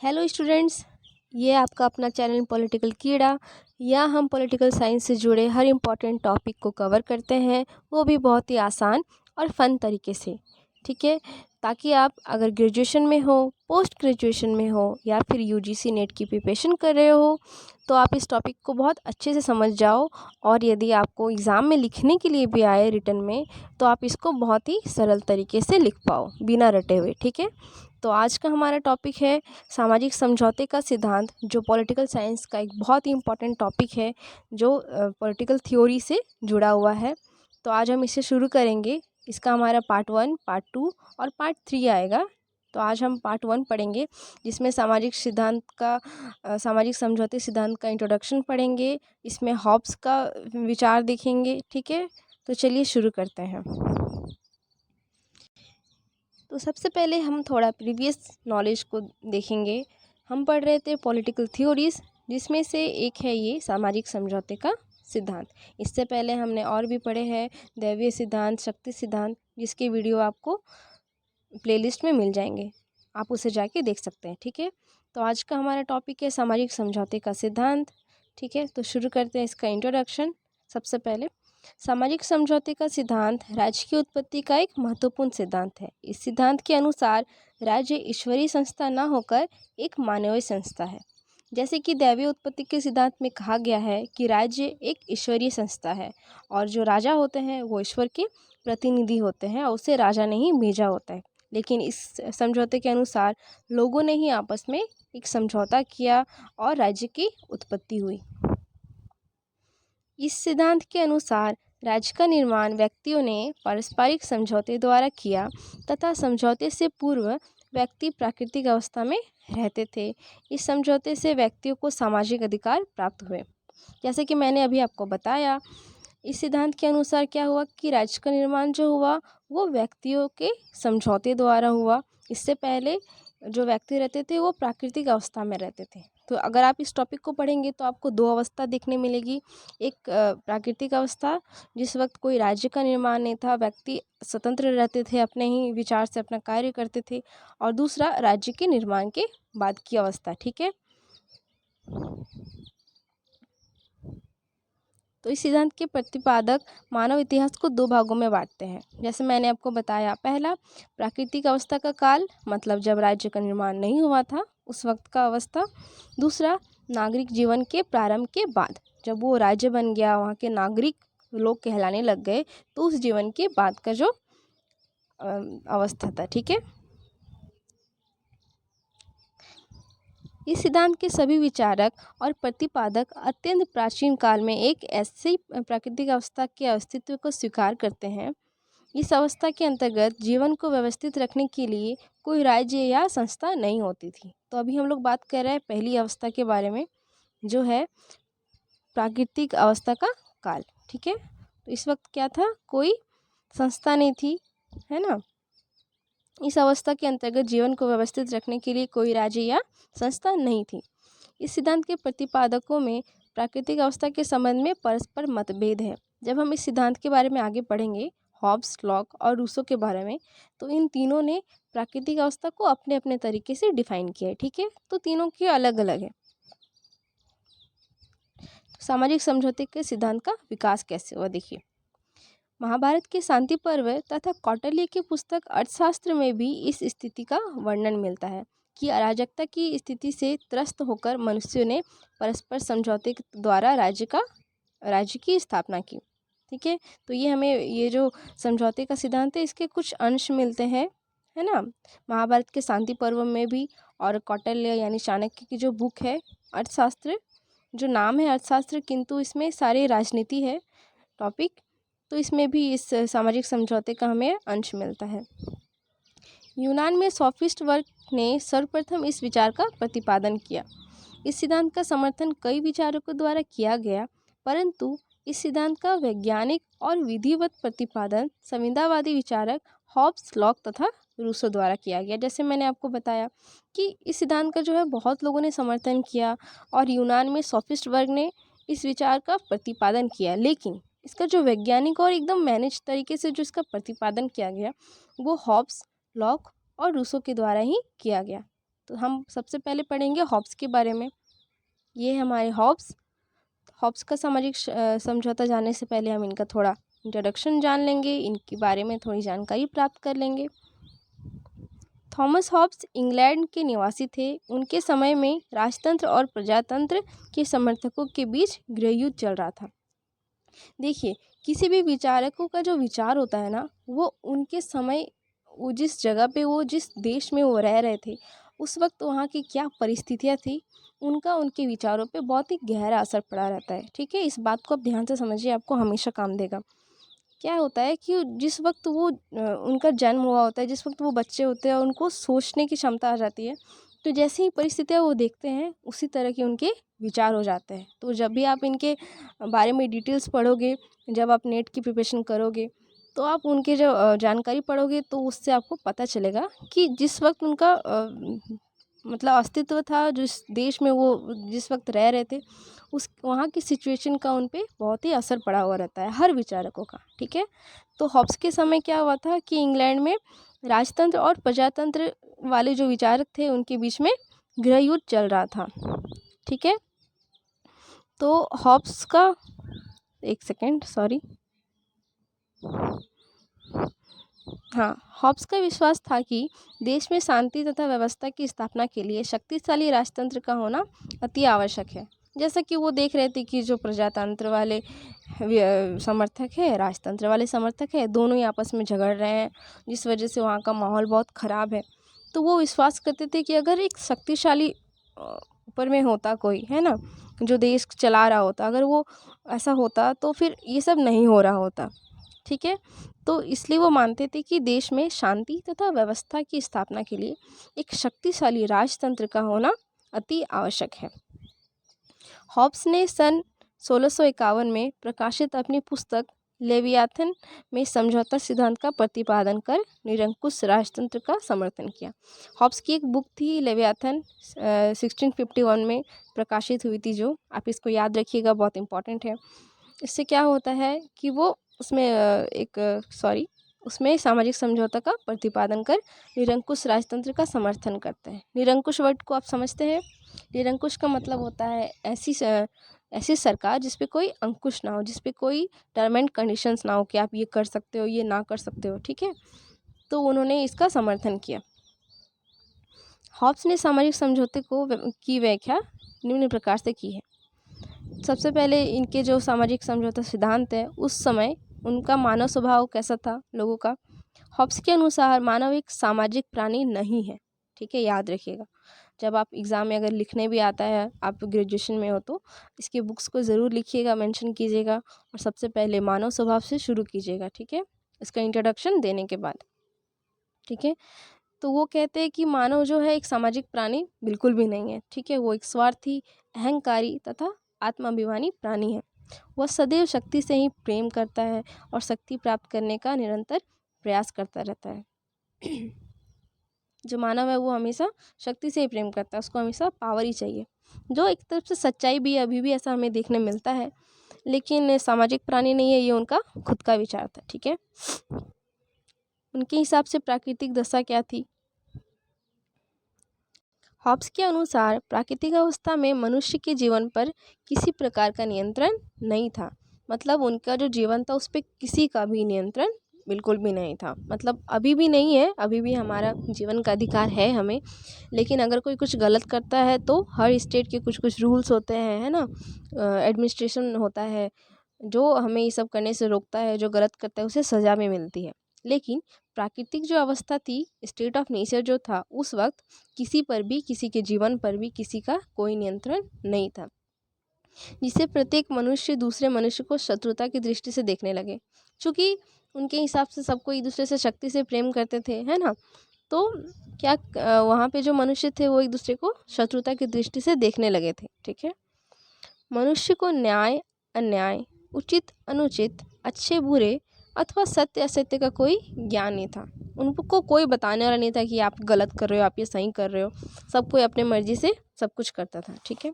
Hello students, ये आपका अपना चैनल पॉलिटिकल कीड़ा। या हम पॉलिटिकल साइंस से जुड़े हर इम्पॉर्टेंट टॉपिक को कवर करते हैं, वो भी बहुत ही आसान और फ़न तरीके से। ठीक है, ताकि आप अगर ग्रेजुएशन में हो, पोस्ट ग्रेजुएशन में हो या फिर यूजीसी नेट की प्रिपरेशन कर रहे हो तो आप इस टॉपिक को बहुत अच्छे से समझ जाओ। और यदि आपको एग्ज़ाम में लिखने के लिए भी आए रिटन में, तो आप इसको बहुत ही सरल तरीके से लिख पाओ बिना रटे हुए। ठीक है, तो आज का हमारा टॉपिक है सामाजिक समझौते का सिद्धांत, जो पॉलिटिकल साइंस का एक बहुत ही इम्पॉर्टेंट टॉपिक है, जो पॉलिटिकल थ्योरी से जुड़ा हुआ है। तो आज हम इसे शुरू करेंगे। इसका हमारा पार्ट 1, पार्ट 2 और पार्ट 3 आएगा। तो आज हम पार्ट 1 पढ़ेंगे, जिसमें सामाजिक समझौते सिद्धांत का इंट्रोडक्शन पढ़ेंगे। इसमें हॉब्स का विचार देखेंगे। ठीक है, तो चलिए शुरू करते हैं। तो सबसे पहले हम थोड़ा प्रीवियस नॉलेज को देखेंगे। हम पढ़ रहे थे पॉलिटिकल थ्योरीज, जिसमें से एक है ये सामाजिक समझौते का सिद्धांत। इससे पहले हमने और भी पढ़े हैं दैवीय सिद्धांत, शक्ति सिद्धांत, जिसके वीडियो आपको प्लेलिस्ट में मिल जाएंगे, आप उसे जाके देख सकते हैं। ठीक है, तो आज का हमारा टॉपिक है सामाजिक समझौते का सिद्धांत। ठीक है, तो शुरू करते हैं इसका इंट्रोडक्शन। सबसे पहले सामाजिक समझौते का सिद्धांत राज्य की उत्पत्ति का एक महत्वपूर्ण सिद्धांत है। इस सिद्धांत के अनुसार राज्य ईश्वरीय संस्था न होकर एक मानवीय संस्था है। जैसे कि दैवीय उत्पत्ति के सिद्धांत में कहा गया है कि राज्य एक ईश्वरीय संस्था है और जो राजा होते हैं वो ईश्वर के प्रतिनिधि होते हैं और उसे राजा ने ही भेजा होता है। लेकिन इस समझौते के अनुसार लोगों ने ही आपस में एक समझौता किया और राज्य की उत्पत्ति हुई। इस सिद्धांत के अनुसार राज्य का निर्माण व्यक्तियों ने पारस्परिक समझौते द्वारा किया तथा समझौते से पूर्व व्यक्ति प्राकृतिक अवस्था में रहते थे। इस समझौते से व्यक्तियों को सामाजिक अधिकार प्राप्त हुए। जैसे कि मैंने अभी आपको बताया, इस सिद्धांत के अनुसार क्या हुआ कि राज्य का निर्माण जो हुआ वो व्यक्तियों के समझौते द्वारा हुआ। इससे पहले जो व्यक्ति रहते थे वो प्राकृतिक अवस्था में रहते थे। तो अगर आप इस टॉपिक को पढ़ेंगे तो आपको दो अवस्था देखने मिलेगी। एक प्राकृतिक अवस्था, जिस वक्त कोई राज्य का निर्माण नहीं था, व्यक्ति स्वतंत्र रहते थे, अपने ही विचार से अपना कार्य करते थे। और दूसरा राज्य के निर्माण के बाद की अवस्था। ठीक है, तो इस सिद्धांत के प्रतिपादक मानव इतिहास को दो भागों में बांटते हैं। जैसे मैंने आपको बताया, पहला प्राकृतिक अवस्था का काल, मतलब जब राज्य का निर्माण नहीं हुआ था उस वक्त का अवस्था। दूसरा नागरिक जीवन के प्रारंभ के बाद, जब वो राज्य बन गया, वहाँ के नागरिक लोग कहलाने लग गए, तो उस जीवन के बाद का जो अवस्था था। ठीक है, इस सिद्धांत के सभी विचारक और प्रतिपादक अत्यंत प्राचीन काल में एक ऐसी प्राकृतिक अवस्था के अस्तित्व को स्वीकार करते हैं। इस अवस्था के अंतर्गत जीवन को व्यवस्थित रखने के लिए कोई राज्य या संस्था नहीं होती थी। तो अभी हम लोग बात कर रहे हैं पहली अवस्था के बारे में, जो है प्राकृतिक अवस्था का काल। ठीक है, तो इस वक्त क्या था, कोई संस्था नहीं थी, है ना। इस अवस्था के अंतर्गत जीवन को व्यवस्थित रखने के लिए कोई राज्य या संस्था नहीं थी। इस सिद्धांत के प्रतिपादकों में प्राकृतिक अवस्था के संबंध में परस्पर मतभेद है। जब हम इस सिद्धांत के बारे में आगे पढ़ेंगे, हॉब्स, लॉक और रूसो के बारे में, तो इन तीनों ने प्राकृतिक अवस्था को अपने अपने तरीके से डिफाइन किया है। ठीक है, तो तीनों के अलग अलग है। सामाजिक समझौते के सिद्धांत का विकास कैसे हुआ, देखिए। महाभारत के शांति पर्व तथा कौटिल्य की पुस्तक अर्थशास्त्र में भी इस स्थिति का वर्णन मिलता है कि अराजकता की स्थिति से त्रस्त होकर मनुष्यों ने परस्पर समझौते के द्वारा राज्य की स्थापना की। ठीक है, तो ये हमें ये जो समझौते का सिद्धांत है, इसके कुछ अंश मिलते हैं, है ना, महाभारत के शांति पर्व में भी। और कौटिल्य यानी चाणक्य की जो बुक है अर्थशास्त्र, जो नाम है अर्थशास्त्र, किंतु इसमें सारी राजनीति है टॉपिक, तो इसमें भी इस सामाजिक समझौते का हमें अंश मिलता है। यूनान में सोफिस्ट वर्ग ने सर्वप्रथम इस विचार का प्रतिपादन किया। इस सिद्धांत का समर्थन कई विचारकों द्वारा किया गया, परंतु इस सिद्धांत का वैज्ञानिक और विधिवत प्रतिपादन संविदावादी विचारक हॉब्स, लॉक तथा रूसो द्वारा किया गया। जैसे मैंने आपको बताया कि इस सिद्धांत का जो है बहुत लोगों ने समर्थन किया और यूनान में सोफिस्ट वर्ग ने इस विचार का प्रतिपादन किया, लेकिन इसका जो वैज्ञानिक और एकदम मैनेज तरीके से जो इसका प्रतिपादन किया गया, वो हॉब्स, लॉक और रूसो के द्वारा ही किया गया। तो हम सबसे पहले पढ़ेंगे हॉब्स के बारे में। ये है हमारे हॉब्स का सामाजिक समझौता जानने से पहले हम इनका थोड़ा इंट्रोडक्शन जान लेंगे, इनके बारे में थोड़ी जानकारी प्राप्त कर लेंगे। थॉमस हॉब्स इंग्लैंड के निवासी थे। उनके समय में राजतंत्र और प्रजातंत्र के समर्थकों के बीच गृहयुद्ध चल रहा था। देखिए, किसी भी विचारकों का जो विचार होता है ना, वो उनके समय, वो जिस जगह पे, वो जिस देश में वो रह रहे थे, उस वक्त वहाँ की क्या परिस्थितियाँ थी, उनका उनके विचारों पे बहुत ही गहरा असर पड़ा रहता है। ठीक है, इस बात को आप ध्यान से समझिए, आपको हमेशा काम देगा। क्या होता है कि जिस वक्त वो उनका जन्म हुआ होता है, जिस वक्त वो बच्चे होते हैं, उनको सोचने की क्षमता आ जाती है, तो जैसी ही परिस्थितियाँ वो देखते हैं, उसी तरह के उनके विचार हो जाते हैं। तो जब भी आप इनके बारे में डिटेल्स पढ़ोगे, जब आप नेट की प्रिपरेशन करोगे, तो आप उनके जो जानकारी पढ़ोगे, तो उससे आपको पता चलेगा कि जिस वक्त उनका मतलब अस्तित्व था, जिस देश में वो जिस वक्त रह रहे थे, उस वहाँ की सिचुएशन का उन पे बहुत ही असर पड़ा हुआ रहता है, हर विचारकों का। ठीक है, तो हॉब्स के समय क्या हुआ था कि इंग्लैंड में राजतंत्र और प्रजातंत्र वाले जो विचारक थे, उनके बीच में गृहयुद्ध चल रहा था। ठीक है, तो हॉब्स का, एक सेकेंड, सॉरी, हाँ, हॉब्स का विश्वास था कि देश में शांति तथा व्यवस्था की स्थापना के लिए शक्तिशाली राजतंत्र का होना अति आवश्यक है। जैसा कि वो देख रहे थे कि जो प्रजातंत्र वाले समर्थक है, राजतंत्र वाले समर्थक है, दोनों ही आपस में झगड़ रहे हैं, जिस वजह से वहाँ का माहौल बहुत ख़राब है। तो वो विश्वास करते थे कि अगर एक शक्तिशाली ऊपर में होता कोई, है ना, जो देश चला रहा होता, अगर वो ऐसा होता तो फिर ये सब नहीं हो रहा होता। ठीक है, तो इसलिए वो मानते थे कि देश में शांति तथा व्यवस्था की स्थापना के लिए एक शक्तिशाली राजतंत्र का होना अति आवश्यक है। हॉब्स ने सन 1651 में प्रकाशित अपनी पुस्तक लेवियाथन में समझौता सिद्धांत का प्रतिपादन कर निरंकुश राजतंत्र का समर्थन किया। हॉब्स की एक बुक थी लेवियाथन, 1651 में प्रकाशित हुई थी, जो आप इसको याद रखिएगा, बहुत इंपॉर्टेंट है। इससे क्या होता है कि वो उसमें सामाजिक समझौता का प्रतिपादन कर निरंकुश राजतंत्र का समर्थन करते हैं। निरंकुश वर्ड को आप समझते हैं? निरंकुश का मतलब होता है ऐसी सरकार जिस पे कोई अंकुश ना हो, जिस पे कोई टर्म एंड कंडीशंस ना हो कि आप ये कर सकते हो, ये ना कर सकते हो। ठीक है, तो उन्होंने इसका समर्थन किया। हॉब्स ने सामाजिक समझौते की व्याख्या निम्न प्रकार से की है। सबसे पहले इनके जो सामाजिक समझौता सिद्धांत है, उस समय उनका मानव स्वभाव कैसा था लोगों का। हॉब्स के अनुसार मानव एक सामाजिक प्राणी नहीं है। ठीक है, याद रखिएगा, जब आप एग्ज़ाम में अगर लिखने भी आता है, आप ग्रेजुएशन में हो, तो इसके बुक्स को ज़रूर लिखिएगा, मेंशन कीजिएगा, और सबसे पहले मानव स्वभाव से शुरू कीजिएगा। ठीक है, इसका इंट्रोडक्शन देने के बाद। ठीक है, तो वो कहते हैं कि मानव जो है एक सामाजिक प्राणी बिल्कुल भी नहीं है। ठीक है, वो एक स्वार्थी, अहंकारी तथा आत्माभिमानी प्राणी है। वह सदैव शक्ति से ही प्रेम करता है और शक्ति प्राप्त करने का निरंतर प्रयास करता रहता है। जो मानव है वो हमेशा शक्ति से ही प्रेम करता है, उसको हमेशा पावर ही चाहिए, जो एक तरफ से सच्चाई भी है, अभी भी ऐसा हमें देखने मिलता है। लेकिन सामाजिक प्राणी नहीं है, ये उनका खुद का विचार था। ठीक है, उनके हिसाब से प्राकृतिक दशा क्या थी? हॉब्स के अनुसार प्राकृतिक अवस्था में मनुष्य के जीवन पर किसी प्रकार का नियंत्रण नहीं था। मतलब उनका जो जीवन था उस पर किसी का भी नियंत्रण बिल्कुल भी नहीं था। मतलब अभी भी नहीं है, अभी भी हमारा जीवन का अधिकार है हमें, लेकिन अगर कोई कुछ गलत करता है तो हर स्टेट के कुछ कुछ रूल्स होते हैं, है ना, एडमिनिस्ट्रेशन होता है जो हमें ये सब करने से रोकता है, जो गलत करता है उसे सज़ा भी मिलती है। लेकिन प्राकृतिक जो अवस्था थी, स्टेट ऑफ नेचर जो था, उस वक्त किसी पर भी, किसी के जीवन पर भी किसी का कोई नियंत्रण नहीं था, जिससे प्रत्येक मनुष्य दूसरे मनुष्य को शत्रुता की दृष्टि से देखने लगे। क्योंकि उनके हिसाब से सबको एक दूसरे से शक्ति से प्रेम करते थे, है ना, तो क्या वहाँ पे जो मनुष्य थे वो एक दूसरे को शत्रुता की दृष्टि से देखने लगे थे। ठीक है, मनुष्य को न्याय अन्याय, उचित अनुचित, अच्छे बुरे अथवा सत्य असत्य का कोई ज्ञान नहीं था। उनको कोई बताने वाला नहीं था कि आप गलत कर रहे हो, आप ये सही कर रहे हो। सब कोई अपने मर्जी से सब कुछ करता था। ठीक है,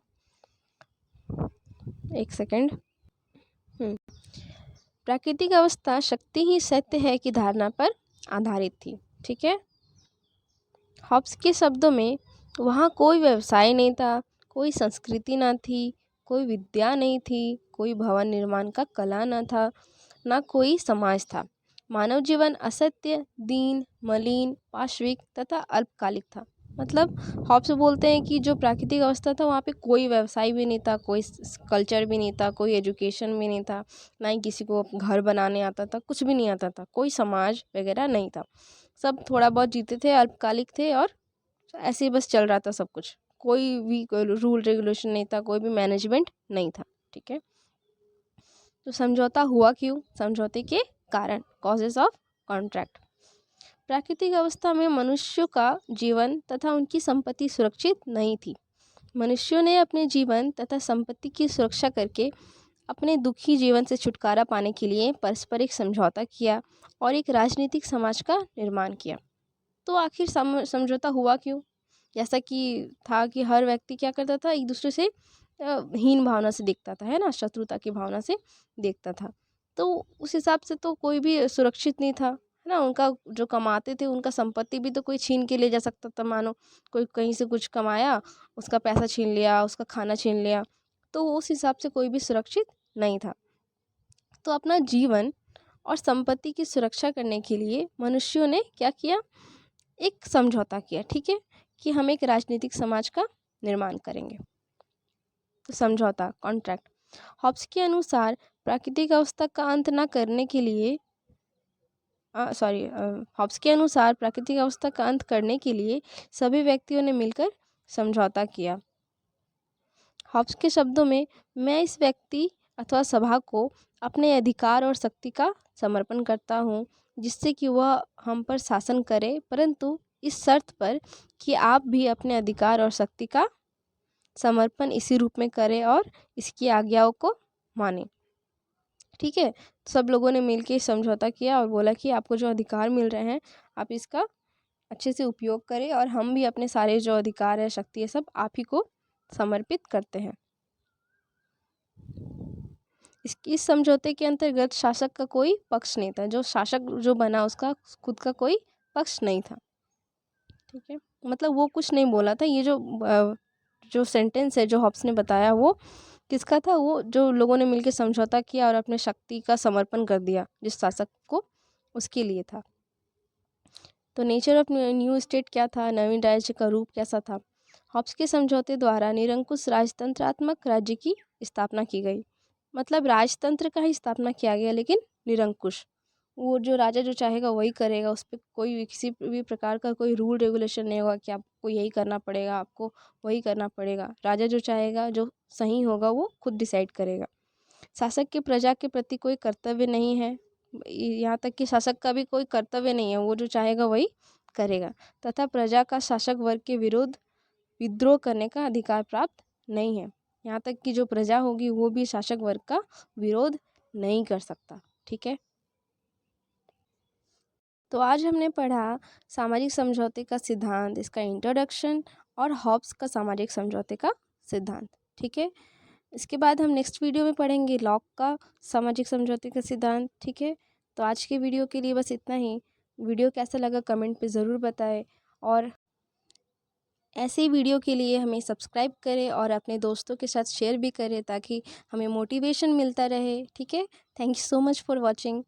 एक सेकंड। प्राकृतिक अवस्था शक्ति ही सत्य है की धारणा पर आधारित थी। ठीक है, हॉब्स के शब्दों में वहाँ कोई व्यवसाय नहीं था, कोई संस्कृति ना थी, कोई विद्या नहीं थी, कोई भवन निर्माण का कला ना था, ना कोई समाज था। मानव जीवन असत्य, दीन, मलिन, पाशविक तथा अल्पकालिक था। मतलब हॉब्स बोलते हैं कि जो प्राकृतिक अवस्था था वहाँ पे कोई व्यवसाय भी नहीं था, कोई कल्चर भी नहीं था, कोई एजुकेशन भी नहीं था, ना ही किसी को घर बनाने आता था, कुछ भी नहीं आता था, कोई समाज वगैरह नहीं था। सब थोड़ा बहुत जीते थे, अल्पकालिक थे और ऐसे ही बस चल रहा था सब कुछ। कोई भी कोई रूल रेगुलेशन नहीं था, कोई भी मैनेजमेंट नहीं था। ठीक है, तो समझौता हुआ क्यों? समझौते के कारण, कॉजेस ऑफ कॉन्ट्रैक्ट। प्राकृतिक अवस्था में मनुष्यों का जीवन तथा उनकी संपत्ति सुरक्षित नहीं थी। मनुष्यों ने अपने जीवन तथा संपत्ति की सुरक्षा करके अपने दुखी जीवन से छुटकारा पाने के लिए पारस्परिक समझौता किया और एक राजनीतिक समाज का निर्माण किया। तो आखिर समझौता हुआ क्यों? जैसा कि था कि हर व्यक्ति क्या करता था, एक दूसरे से हीन भावना से देखता था, है ना, शत्रुता की भावना से देखता था। तो उस हिसाब से तो कोई भी सुरक्षित नहीं था, है ना। उनका जो कमाते थे उनका संपत्ति भी तो कोई छीन के ले जा सकता था। मानो कोई कहीं से कुछ कमाया, उसका पैसा छीन लिया, उसका खाना छीन लिया, तो उस हिसाब से कोई भी सुरक्षित नहीं था। तो अपना जीवन और संपत्ति की सुरक्षा करने के लिए मनुष्यों ने क्या किया, एक समझौता किया। ठीक है, कि हम एक राजनीतिक समाज का निर्माण करेंगे। तो समझौता, कॉन्ट्रैक्ट। हॉब्स के अनुसार प्राकृतिक अवस्था का अंत न करने के लिए हॉब्स के अनुसार प्राकृतिक अवस्था का अंत करने के लिए सभी व्यक्तियों ने मिलकर समझौता किया। हॉब्स के शब्दों में, मैं इस व्यक्ति अथवा सभा को अपने अधिकार और शक्ति का समर्पण करता हूँ जिससे कि वह हम पर शासन करे, परंतु इस शर्त पर कि आप भी अपने अधिकार और शक्ति का समर्पण इसी रूप में करें और इसकी आज्ञाओं को माने। ठीक है, सब लोगों ने मिलकर समझौता किया और बोला कि आपको जो अधिकार मिल रहे हैं आप इसका अच्छे से उपयोग करें और हम भी अपने सारे जो अधिकार है, शक्ति है, सब आप ही को समर्पित करते हैं। इस समझौते के अंतर्गत शासक का कोई पक्ष नहीं था। जो शासक जो बना उसका खुद का कोई पक्ष नहीं था। ठीक है, मतलब वो कुछ नहीं बोला था। ये जो सेंटेंस है जो हॉब्स ने बताया वो किसका था? वो जो लोगों ने मिलकर समझौता किया और अपने शक्ति का समर्पण कर दिया जिस शासक को, उसके लिए था। तो नेचर ऑफ न्यू स्टेट क्या था? नवीन राज्य का रूप कैसा था? हॉब्स के समझौते द्वारा निरंकुश राजतंत्रात्मक राज्य की स्थापना की गई। मतलब राजतंत्र का ही स्थापना किया गया, लेकिन निरंकुश। वो जो राजा जो चाहेगा वही करेगा, उस पर कोई भी किसी भी प्रकार का कोई रूल रेगुलेशन नहीं होगा कि आपको यही करना पड़ेगा, आपको वही करना पड़ेगा। राजा जो चाहेगा, जो सही होगा, वो खुद डिसाइड करेगा। शासक के प्रजा के प्रति कोई कर्तव्य नहीं है, यहाँ तक कि शासक का भी कोई कर्तव्य नहीं है, वो जो चाहेगा वही करेगा। तथा प्रजा का शासक वर्ग के विरुद्ध विद्रोह करने का अधिकार प्राप्त नहीं है। यहाँ तक कि जो प्रजा होगी वो भी शासक वर्ग का विरोध नहीं कर सकता। ठीक है, तो आज हमने पढ़ा सामाजिक समझौते का सिद्धांत, इसका इंट्रोडक्शन और हॉब्स का सामाजिक समझौते का सिद्धांत। ठीक है, इसके बाद हम नेक्स्ट वीडियो में पढ़ेंगे लॉक का सामाजिक समझौते का सिद्धांत। ठीक है, तो आज के वीडियो के लिए बस इतना ही। वीडियो कैसा लगा कमेंट पे ज़रूर बताएं और ऐसे ही वीडियो के लिए हमें सब्सक्राइब करें और अपने दोस्तों के साथ शेयर भी करें ताकि हमें मोटिवेशन मिलता रहे। ठीक है, thank you so much for watching.